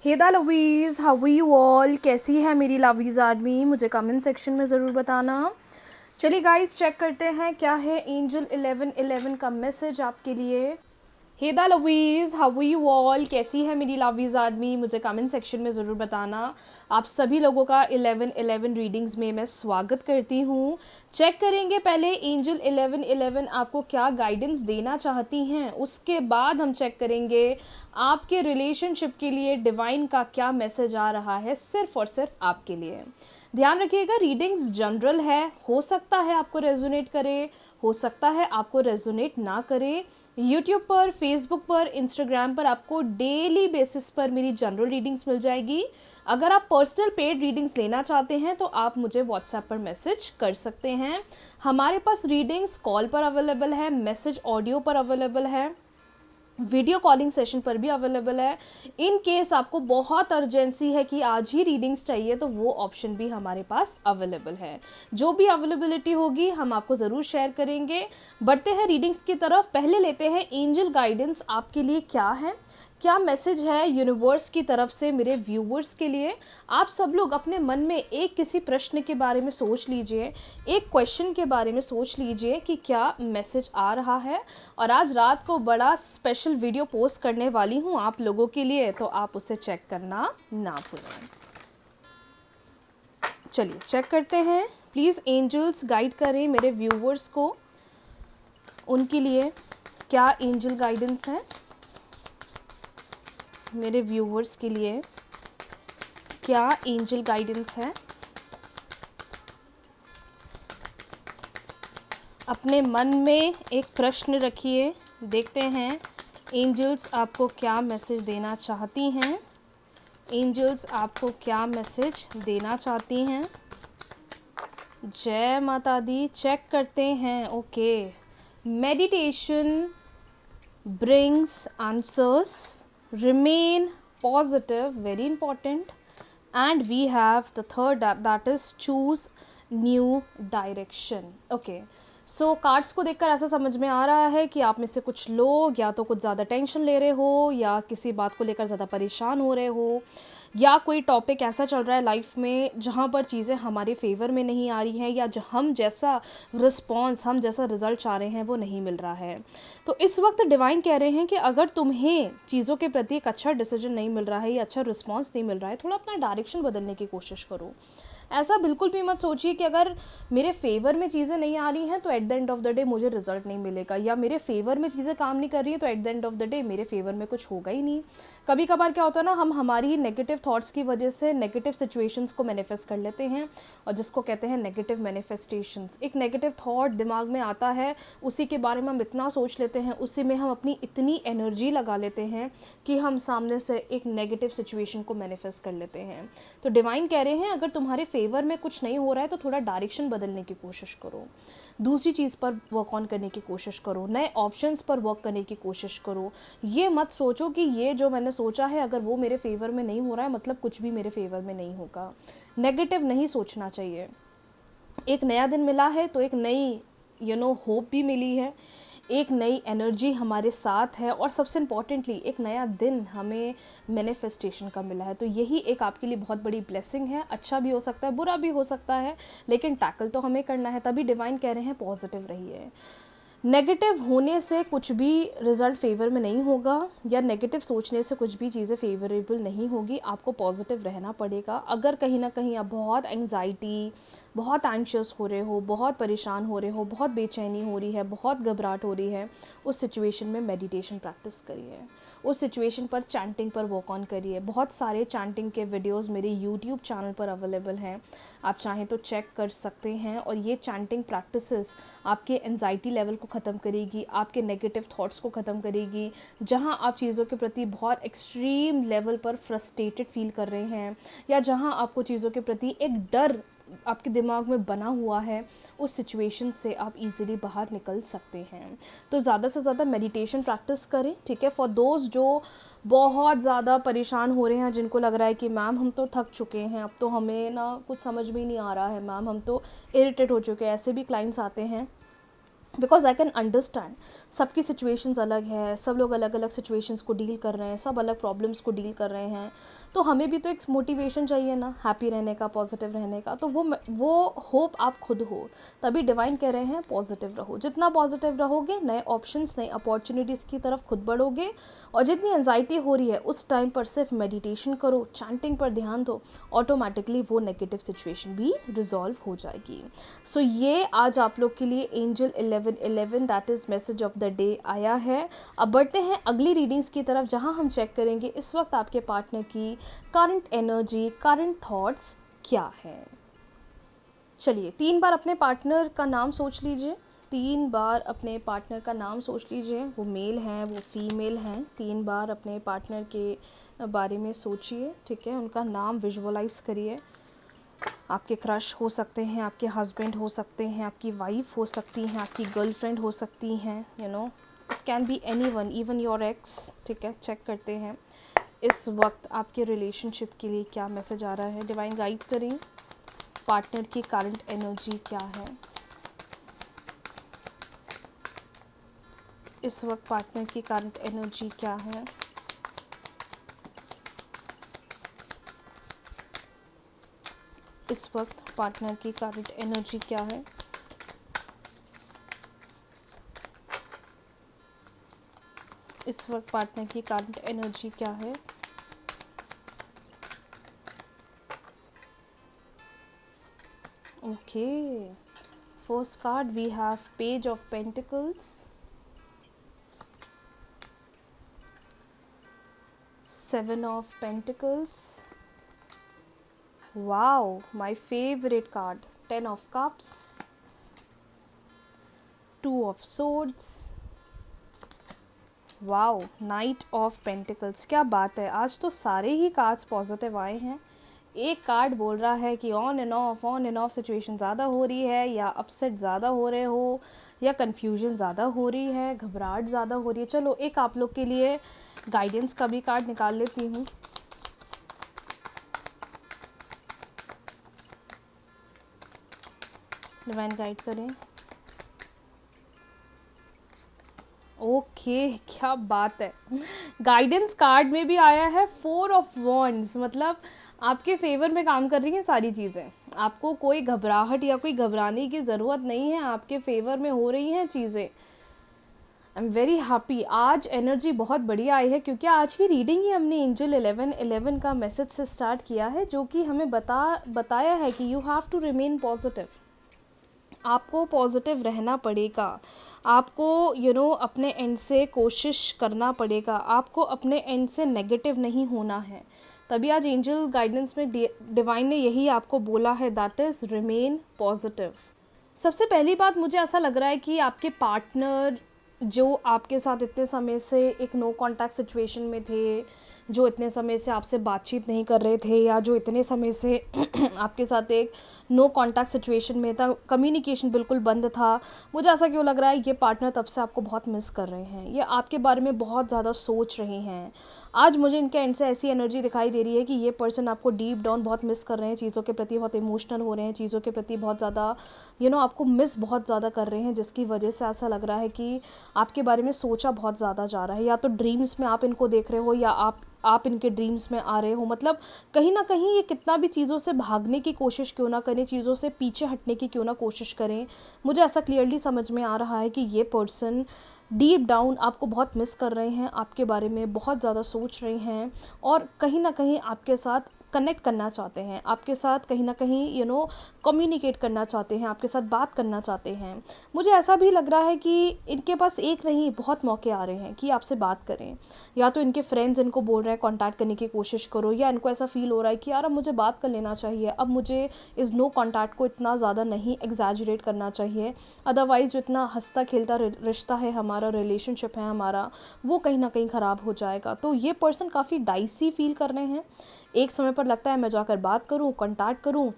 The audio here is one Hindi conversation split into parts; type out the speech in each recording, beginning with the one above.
हे दा लवीज़, हाउ यू ऑल? कैसी है मेरी लवीज़ आर्मी? मुझे कमेंट सेक्शन में ज़रूर बताना। चलिए गाइस, चेक करते हैं क्या है एंजल 1111 का मैसेज आपके लिए। हे दा लवीज़, हाउ यू ऑल? कैसी है मेरी लवीज़ आर्मी? मुझे कमेंट सेक्शन में ज़रूर बताना। आप सभी लोगों का 1111 रीडिंग्स में मैं स्वागत करती हूँ। चेक करेंगे पहले एंजल 1111 आपको क्या गाइडेंस देना चाहती हैं, उसके बाद हम चेक करेंगे आपके रिलेशनशिप के लिए डिवाइन का क्या मैसेज आ रहा है, सिर्फ और सिर्फ आपके लिए। ध्यान रखिएगा, रीडिंग्स जनरल है, हो सकता है आपको रेजोनेट करे, हो सकता है आपको रेजोनेट ना करे। यूट्यूब पर, फेसबुक पर, इंस्टाग्राम पर आपको डेली बेसिस पर मेरी जनरल रीडिंग्स मिल जाएगी। अगर आप पर्सनल पेड रीडिंग्स लेना चाहते हैं तो आप मुझे व्हाट्सएप पर मैसेज कर सकते हैं। हमारे पास रीडिंग्स कॉल पर अवेलेबल है, मैसेज ऑडियो पर अवेलेबल है, वीडियो कॉलिंग सेशन पर भी अवेलेबल है। इन केस आपको बहुत अर्जेंसी है कि आज ही रीडिंग्स चाहिए तो वो ऑप्शन भी हमारे पास अवेलेबल है। जो भी अवेलेबिलिटी होगी हम आपको ज़रूर शेयर करेंगे। बढ़ते हैं रीडिंग्स की तरफ। पहले लेते हैं एंजल गाइडेंस आपके लिए क्या है, क्या मैसेज है यूनिवर्स की तरफ से मेरे व्यूवर्स के लिए। आप सब लोग अपने मन में एक किसी प्रश्न के बारे में सोच लीजिए, एक क्वेश्चन के बारे में सोच लीजिए कि क्या मैसेज आ रहा है। और आज रात को बड़ा स्पेशल वीडियो पोस्ट करने वाली हूँ आप लोगों के लिए, तो आप उसे चेक करना ना भूलें। चलिए चेक करते हैं। प्लीज़ एंजल्स गाइड करें मेरे व्यूवर्स को, उनके लिए क्या एंजल गाइडेंस है, मेरे व्यूवर्स के लिए क्या एंजल गाइडेंस है। अपने मन में एक प्रश्न रखिए, देखते हैं एंजल्स आपको क्या मैसेज देना चाहती हैं। एंजल्स आपको क्या मैसेज देना चाहती हैं। जय माता दी। चेक करते हैं। Okay, meditation brings answers, remain positive, very important, and we have the third that is choose new direction. Okay, so cards को देखकर ऐसा समझ में आ रहा है कि आप में से कुछ लोग या तो कुछ ज़्यादा टेंशन ले रहे हो, या किसी बात को लेकर ज़्यादा परेशान हो रहे हो, या कोई टॉपिक ऐसा चल रहा है लाइफ में जहाँ पर चीज़ें हमारे फेवर में नहीं आ रही हैं, या जो हम जैसा रिस्पॉन्स, हम जैसा रिजल्ट चाह रहे हैं वो नहीं मिल रहा है। तो इस वक्त डिवाइन कह रहे हैं कि अगर तुम्हें चीज़ों के प्रति एक अच्छा डिसीजन नहीं मिल रहा है या अच्छा रिस्पॉन्स नहीं मिल रहा है, थोड़ा अपना डायरेक्शन बदलने की कोशिश करो। ऐसा बिल्कुल भी मत सोचिए कि अगर मेरे फेवर में चीज़ें नहीं आ रही हैं तो at the end of the day मुझे रिजल्ट नहीं मिलेगा, या मेरे फेवर में चीज़ें काम नहीं कर रही हैं तो at the end of the day मेरे फेवर में कुछ होगा ही नहीं। कभी कभार क्या होता है ना, हम हमारी ही नेगेटिव थॉट्स की वजह से नेगेटिव सिचुएशंस को मैनिफेस्ट कर लेते हैं, और जिसको कहते हैं नेगेटिव मैनिफेस्टेशंस। एक नेगेटिव थॉट दिमाग में आता है, उसी के बारे में हम इतना सोच लेते हैं, उसी में हम अपनी इतनी एनर्जी लगा लेते हैं कि हम सामने से एक नेगेटिव सिचुएशन को मैनिफेस्ट कर लेते हैं। तो डिवाइन कह रहे हैं अगर तुम्हारे फेवर में कुछ नहीं हो रहा है तो थोड़ा डायरेक्शन बदलने की कोशिश करो, दूसरी चीज़ पर वर्क ऑन करने की कोशिश करो, नए ऑप्शंस पर वर्क करने की कोशिश करो। ये मत सोचो कि ये जो मैंने सोचा है अगर वो मेरे फेवर में नहीं हो रहा है मतलब कुछ भी मेरे फेवर में नहीं होगा। नेगेटिव नहीं सोचना चाहिए। एक नया दिन मिला है तो एक नई होप भी मिली है, एक नई एनर्जी हमारे साथ है, और सबसे इम्पॉर्टेंटली एक नया दिन हमें मैनिफेस्टेशन का मिला है। तो यही एक आपके लिए बहुत बड़ी ब्लेसिंग है। अच्छा भी हो सकता है, बुरा भी हो सकता है, लेकिन टैकल तो हमें करना है। तभी डिवाइन कह रहे हैं पॉजिटिव रहिए। नेगेटिव होने से कुछ भी रिज़ल्ट फेवर में नहीं होगा, या नेगेटिव सोचने से कुछ भी चीज़ें फेवरेबल नहीं होगी। आपको पॉजिटिव रहना पड़ेगा। अगर कहीं ना कहीं आप बहुत एंग्जाइटी, बहुत एंग्शियस हो रहे हो, बहुत परेशान हो रहे हो, बहुत बेचैनी हो रही है, बहुत घबराहट हो रही है, उस सिचुएशन में मेडिटेशन प्रैक्टिस करिए, उस सिचुएशन पर चैंटिंग पर वर्क ऑन करिए। बहुत सारे चैंटिंग के वीडियोस मेरे यूट्यूब चैनल पर अवेलेबल हैं, आप चाहें तो चेक कर सकते हैं। और ये चैंटिंग प्रैक्टिसेस आपके एंजाइटी लेवल को ख़त्म करेगी, आपके नेगेटिव थॉट्स को ख़त्म करेगी। जहाँ आप चीज़ों के प्रति बहुत एक्सट्रीम लेवल पर फ्रस्ट्रेटेड फील कर रहे हैं, या जहाँ आपको चीज़ों के प्रति एक डर आपके दिमाग में बना हुआ है, उस सिचुएशन से आप इजीली बाहर निकल सकते हैं। तो ज़्यादा से ज़्यादा मेडिटेशन प्रैक्टिस करें, ठीक है। फॉर दोज जो बहुत ज़्यादा परेशान हो रहे हैं, जिनको लग रहा है कि मैम हम तो थक चुके हैं, अब तो हमें ना कुछ समझ में ही नहीं आ रहा है, मैम हम तो इरिटेट हो चुके हैं, ऐसे भी क्लाइंट्स आते हैं बिकॉज आई कैन अंडरस्टैंड सबकी सिचुएशंस अलग है, सब लोग अलग अलग सिचुएशंस को डील कर रहे हैं, सब अलग प्रॉब्लम्स को डील कर रहे हैं, तो हमें भी तो एक मोटिवेशन चाहिए ना हैप्पी रहने का, पॉजिटिव रहने का। तो वो होप आप खुद हो, तभी डिवाइन कह रहे हैं पॉजिटिव रहो। जितना पॉजिटिव रहोगे नए ऑप्शंस, नई अपॉर्चुनिटीज़ की तरफ खुद बढ़ोगे। और जितनी एंजाइटी हो रही है उस टाइम पर सिर्फ मेडिटेशन करो, चैंटिंग पर ध्यान दो, ऑटोमेटिकली वो नेगेटिव सिचुएशन भी रिजॉल्व हो जाएगी। सो ये आज आप लोग के लिए angel 1111 that is message of the day आया है। अब बढ़ते हैं अगली रीडिंग्स की तरफ, जहां हम चेक करेंगे इस वक्त आपके पार्टनर की करंट एनर्जी, करंट थॉट्स क्या है। चलिए 3 बार अपने पार्टनर का नाम सोच लीजिए, 3 बार अपने पार्टनर का नाम सोच लीजिए। वो मेल हैं, वो फीमेल हैं। 3 बार अपने पार्टनर के बारे में सोचिए, ठीक है। उनका नाम विजुअलाइज करिए। आपके क्रश हो सकते हैं, आपके हस्बैंड हो सकते हैं, आपकी वाइफ हो सकती हैं, आपकी गर्लफ्रेंड हो सकती हैं, you know it can be anyone, even your x, ठीक है। चेक करते हैं इस वक्त आपके रिलेशनशिप के लिए क्या मैसेज आ रहा है। डिवाइन गाइड करें, पार्टनर की करंट एनर्जी क्या है इस वक्त, पार्टनर की करंट एनर्जी क्या है। इस वक्त पार्टनर की करंट एनर्जी क्या है। इस वक्त पार्टनर की करंट एनर्जी क्या है। Okay, first card we have page of pentacles, 7 of pentacles, wow, my favorite card, 10 of cups, 2 of swords, wow, knight of pentacles। क्या बात है, आज तो सारे ही कार्ड्स पॉजिटिव आए हैं। एक कार्ड बोल रहा है कि ऑन एंड ऑफ सिचुएशन ज़्यादा हो रही है, या अपसेट ज़्यादा हो रहे हो, या कन्फ्यूजन ज़्यादा हो रही है, घबराहट ज़्यादा हो रही है। चलो एक आप लोग के लिए गाइडेंस का भी कार्ड निकाल लेती हूँ। डिवाइन गाइड करें। ओके, क्या बात है, गाइडेंस कार्ड में भी आया है 4 ऑफ वॉन्ड्स, मतलब आपके फेवर में काम कर रही हैं सारी चीज़ें। आपको कोई घबराहट या कोई घबराने की ज़रूरत नहीं है, आपके फेवर में हो रही हैं चीज़ें। I am very happy. आज एनर्जी बहुत बढ़िया आई है, क्योंकि आज की रीडिंग ही हमने एंजल 1111 का मैसेज से स्टार्ट किया है, जो कि हमें बताया है कि you have to remain positive. आपको पॉजिटिव रहना पड़ेगा, आपको अपने एंड से कोशिश करना पड़ेगा, आपको अपने एंड से नेगेटिव नहीं होना है। तभी आज एंजल गाइडेंस में डिवाइन ने यही आपको बोला है, दैट इज़ रिमेन पॉजिटिव। सबसे पहली बात, मुझे ऐसा लग रहा है कि आपके पार्टनर जो आपके साथ इतने समय से एक नो कॉन्टैक्ट सिचुएशन में थे, जो इतने समय से आपसे बातचीत नहीं कर रहे थे, या जो इतने समय से आपके साथ एक नो कॉन्टैक्ट सिचुएशन में था, कम्युनिकेशन बिल्कुल बंद था, मुझे ऐसा क्यों लग रहा है ये पार्टनर तब से आपको बहुत मिस कर रहे हैं, ये आपके बारे में बहुत ज़्यादा सोच रहे हैं। आज मुझे इनके एंड से ऐसी एनर्जी दिखाई दे रही है कि ये पर्सन आपको डीप डाउन बहुत मिस कर रहे हैं, चीज़ों के प्रति बहुत इमोशनल हो रहे हैं, चीज़ों के प्रति बहुत ज़्यादा आपको मिस बहुत ज़्यादा कर रहे हैं, जिसकी वजह से ऐसा लग रहा है कि आपके बारे में सोचा बहुत ज़्यादा जा रहा है। या तो ड्रीम्स में आप इनको देख रहे हो, या आप इनके ड्रीम्स में आ रहे हो। मतलब कहीं ना कहीं ये कितना भी चीज़ों से भागने की कोशिश क्यों ना करें, चीज़ों से पीछे हटने की क्यों ना कोशिश करें, मुझे ऐसा क्लियरली समझ में आ रहा है कि ये पर्सन डीप डाउन आपको बहुत मिस कर रहे हैं, आपके बारे में बहुत ज़्यादा सोच रहे हैं, और कहीं ना कहीं आपके साथ कनेक्ट करना चाहते हैं, आपके साथ कहीं ना कहीं कम्युनिकेट करना चाहते हैं, आपके साथ बात करना चाहते हैं। मुझे ऐसा भी लग रहा है कि इनके पास एक नहीं बहुत मौके आ रहे हैं कि आपसे बात करें। या तो इनके फ्रेंड्स इनको बोल रहे हैं कांटेक्ट करने की कोशिश करो, या इनको ऐसा फील हो रहा है कि यार अब मुझे बात कर लेना चाहिए, अब मुझे इस नो कांटेक्ट को इतना ज़्यादा नहीं एग्जैजरेट करना चाहिए, अदरवाइज़ जो इतना हंसता खेलता रिश्ता है हमारा, रिलेशनशिप है हमारा, वो कहीं ना कहीं ख़राब हो जाएगा। तो ये पर्सन काफ़ी डाइसी फील कर रहे हैं। एक समय पर लगता है मैं जाकर बात करूं, कांटेक्ट करूं,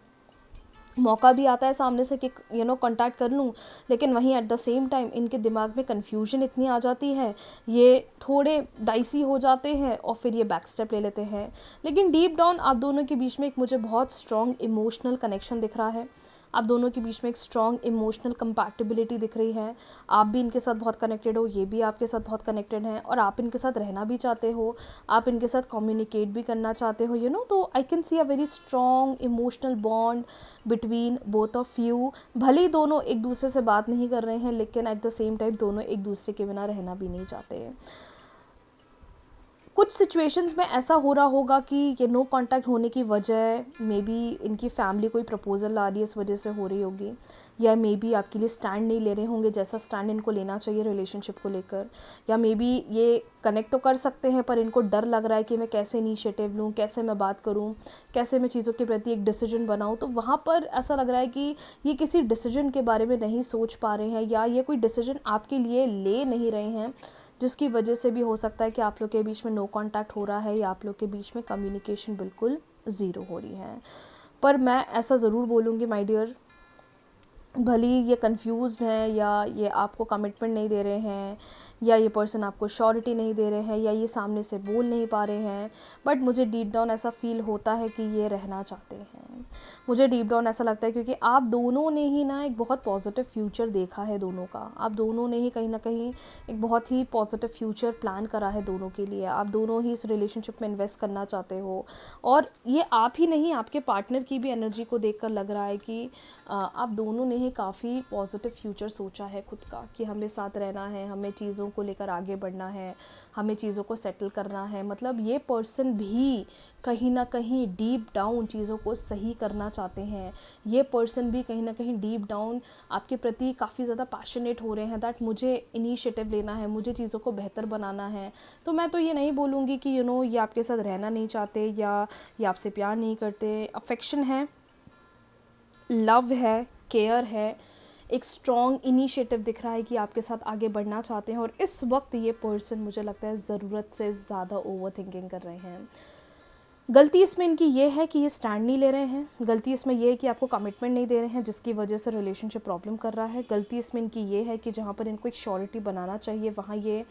मौका भी आता है सामने से कि कांटेक्ट कर लूं, लेकिन वहीं एट द सेम टाइम इनके दिमाग में कन्फ्यूजन इतनी आ जाती है, ये थोड़े डाइसी हो जाते हैं और फिर ये बैक स्टेप ले लेते हैं। लेकिन डीप डाउन आप दोनों के बीच में एक मुझे बहुत स्ट्रॉन्ग इमोशनल कनेक्शन दिख रहा है। आप दोनों के बीच में एक स्ट्रॉन्ग इमोशनल कंपैटिबिलिटी दिख रही है। आप भी इनके साथ बहुत कनेक्टेड हो, ये भी आपके साथ बहुत कनेक्टेड हैं, और आप इनके साथ रहना भी चाहते हो, आप इनके साथ कम्युनिकेट भी करना चाहते हो, तो I can see a very strong emotional bond between both of you. भले ही दोनों एक दूसरे से बात नहीं कर रहे हैं, लेकिन एट द सेम टाइम दोनों एक दूसरे के बिना रहना भी नहीं चाहते हैं। कुछ सिचुएशंस में ऐसा हो रहा होगा कि ये नो कांटेक्ट होने की वजह मे बी इनकी फैमिली कोई प्रपोजल आ रही है, इस वजह से हो रही होगी, या मे बी आपके लिए स्टैंड नहीं ले रहे होंगे जैसा स्टैंड इनको लेना चाहिए रिलेशनशिप को लेकर, या मे बी ये कनेक्ट तो कर सकते हैं पर इनको डर लग रहा है कि मैं कैसे इनिशिएटिव लूँ, कैसे मैं बात करूँ, कैसे मैं चीज़ों के प्रति एक डिसीजन बनाऊँ। तो वहाँ पर ऐसा लग रहा है कि ये किसी डिसीजन के बारे में नहीं सोच पा रहे हैं, या ये कोई डिसीजन आपके लिए ले नहीं रहे हैं, जिसकी वजह से भी हो सकता है कि आप लोग के बीच में नो कांटेक्ट हो रहा है, या आप लोग के बीच में कम्युनिकेशन बिल्कुल ज़ीरो हो रही है। पर मैं ऐसा ज़रूर बोलूँगी माय डियर, भले ये कंफ्यूज्ड हैं, या ये आपको कमिटमेंट नहीं दे रहे हैं, या ये पर्सन आपको श्योरिटी नहीं दे रहे हैं, या ये सामने से बोल नहीं पा रहे हैं, बट मुझे डीप डाउन ऐसा फील होता है कि ये रहना चाहते हैं। मुझे डीप डाउन ऐसा लगता है क्योंकि आप दोनों ने ही ना एक बहुत पॉजिटिव फ्यूचर देखा है दोनों का, आप दोनों ने ही कहीं ना कहीं एक बहुत ही पॉजिटिव फ्यूचर प्लान करा है दोनों के लिए, आप दोनों ही इस रिलेशनशिप में इन्वेस्ट करना चाहते हो। और ये आप ही नहीं, आपके पार्टनर की भी एनर्जी को देखकर लग रहा है कि आप दोनों ने ही काफ़ी पॉजिटिव फ्यूचर सोचा है खुद का, कि हमें साथ रहना है, हमें चीज़ों को लेकर आगे बढ़ना है, हमें चीज़ों को सेटल करना है। मतलब ये पर्सन भी कहीं ना कहीं डीप डाउन चीज़ों को सही करना चाहते हैं, ये पर्सन भी कहीं ना कहीं डीप डाउन आपके प्रति काफ़ी ज़्यादा पैशनेट हो रहे हैं, दैट मुझे इनिशिएटिव लेना है, मुझे चीज़ों को बेहतर बनाना है। तो मैं तो ये नहीं बोलूँगी कि ये आपके साथ रहना नहीं चाहते, या ये आपसे प्यार नहीं करते। अफेक्शन है, लव है, केयर है, एक स्ट्रॉन्ग इनिशिएटिव दिख रहा है कि आपके साथ आगे बढ़ना चाहते हैं। और इस वक्त ये पर्सन मुझे लगता है ज़रूरत से ज़्यादा ओवर थिंकिंग कर रहे हैं। गलती इसमें इनकी ये है कि ये स्टैंड नहीं ले रहे हैं, गलती इसमें ये है कि आपको कमिटमेंट नहीं दे रहे हैं, जिसकी वजह से रिलेशनशिप प्रॉब्लम कर रहा है। गलती इसमें इनकी ये है कि जहाँ पर इनको एक श्योरिटी बनाना चाहिए वहाँ ये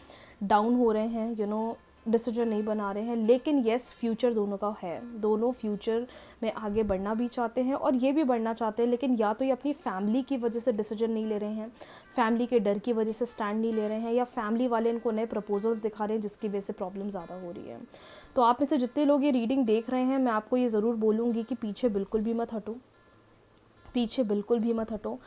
डाउन हो रहे हैं, डिसीजन नहीं बना रहे हैं। लेकिन येस, फ्यूचर दोनों का है, दोनों फ्यूचर में आगे बढ़ना भी चाहते हैं और ये भी बढ़ना चाहते हैं, लेकिन या तो ये अपनी फैमिली की वजह से डिसीजन नहीं ले रहे हैं, फैमिली के डर की वजह से स्टैंड नहीं ले रहे हैं, या फैमिली वाले इनको नए प्रपोजल्स दिखा रहे हैं जिसकी वजह से प्रॉब्लम ज़्यादा हो रही है। तो आप में से जितने लोग ये रीडिंग देख रहे हैं, मैं आपको ये ज़रूर बोलूँगी कि पीछे बिल्कुल भी मत हटो, पीछे बिल्कुल भी मत हटो।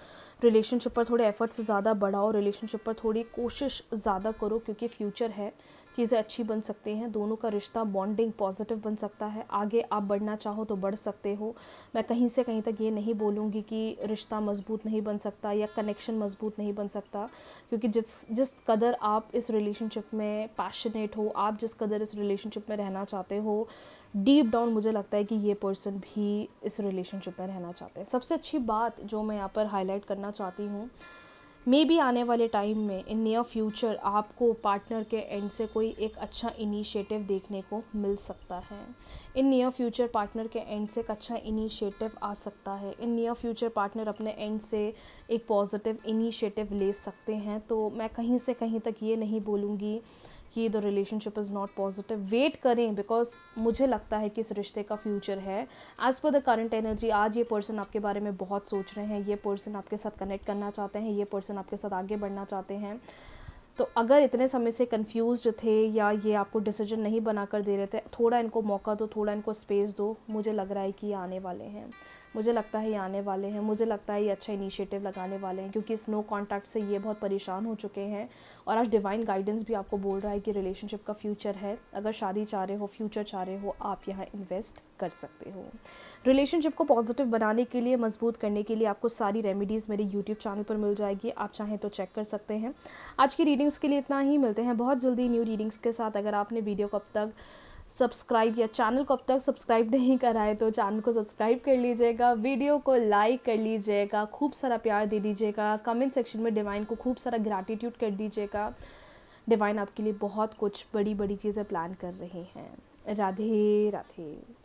रिलेशनशिप पर थोड़े एफर्ट्स ज़्यादा बढ़ाओ, रिलेशनशिप पर थोड़ी कोशिश ज़्यादा करो, क्योंकि फ्यूचर है, चीज़ें अच्छी बन सकती हैं, दोनों का रिश्ता बॉन्डिंग पॉजिटिव बन सकता है, आगे आप बढ़ना चाहो तो बढ़ सकते हो। मैं कहीं से कहीं तक ये नहीं बोलूँगी कि रिश्ता मजबूत नहीं बन सकता या कनेक्शन मजबूत नहीं बन सकता, क्योंकि जिस कदर आप इस रिलेशनशिप में पैशनेट हो, आप जिस कदर इस रिलेशनशिप में रहना चाहते हो, डीप डाउन मुझे लगता है कि ये पर्सन भी इस रिलेशनशिप में रहना चाहते हैं। सबसे अच्छी बात जो मैं यहाँ पर हाईलाइट करना चाहती हूँ, मे बी आने वाले टाइम में इन नियर फ्यूचर आपको पार्टनर के एंड से कोई एक अच्छा इनिशिएटिव देखने को मिल सकता है। इन नियर फ्यूचर पार्टनर के एंड से एक अच्छा इनिशिएटिव आ सकता है। इन नियर फ्यूचर पार्टनर अपने एंड से एक पॉजिटिव इनिशिएटिव ले सकते हैं। तो मैं कहीं से कहीं तक ये नहीं बोलूँगी कि the relationship is not positive. Wait करें, बिकॉज मुझे लगता है कि इस रिश्ते का फ्यूचर है। As per the current energy, आज ये पर्सन आपके बारे में बहुत सोच रहे हैं, ये पर्सन आपके साथ कनेक्ट करना चाहते हैं, ये पर्सन आपके साथ आगे बढ़ना चाहते हैं। तो अगर इतने समय से कंफ्यूज्ड थे या ये आपको डिसीजन नहीं बना कर दे रहे थे, थोड़ा इनको मौका दो, थोड़ा इनको स्पेस दो। मुझे लग रहा है कि ये आने वाले हैं, मुझे लगता है ये आने वाले हैं, मुझे लगता है ये अच्छा इनिशिएटिव लगाने वाले हैं, क्योंकि इस नो कॉन्टैक्ट से ये बहुत परेशान हो चुके हैं। और आज डिवाइन गाइडेंस भी आपको बोल रहा है कि रिलेशनशिप का फ्यूचर है। अगर शादी चाह रहे हो, फ्यूचर चाह रहे हो, आप यहाँ इन्वेस्ट कर सकते हो। रिलेशनशिप को पॉजिटिव बनाने के लिए, मजबूत करने के लिए आपको सारी रेमेडीज़ मेरे यूट्यूब चैनल पर मिल जाएगी, आप चाहें तो चेक कर सकते हैं। आज की रीडिंग्स के लिए इतना ही, मिलते हैं बहुत जल्दी न्यू रीडिंग्स के साथ। अगर आपने वीडियो को अब तक सब्सक्राइब या चैनल को अब तक सब्सक्राइब नहीं करा है तो चैनल को सब्सक्राइब कर लीजिएगा, वीडियो को लाइक कर लीजिएगा, खूब सारा प्यार दे दीजिएगा, कमेंट सेक्शन में डिवाइन को खूब सारा ग्रैटिट्यूड कर दीजिएगा। डिवाइन आपके लिए बहुत कुछ बड़ी बड़ी चीज़ें प्लान कर रहे हैं। राधे राधे।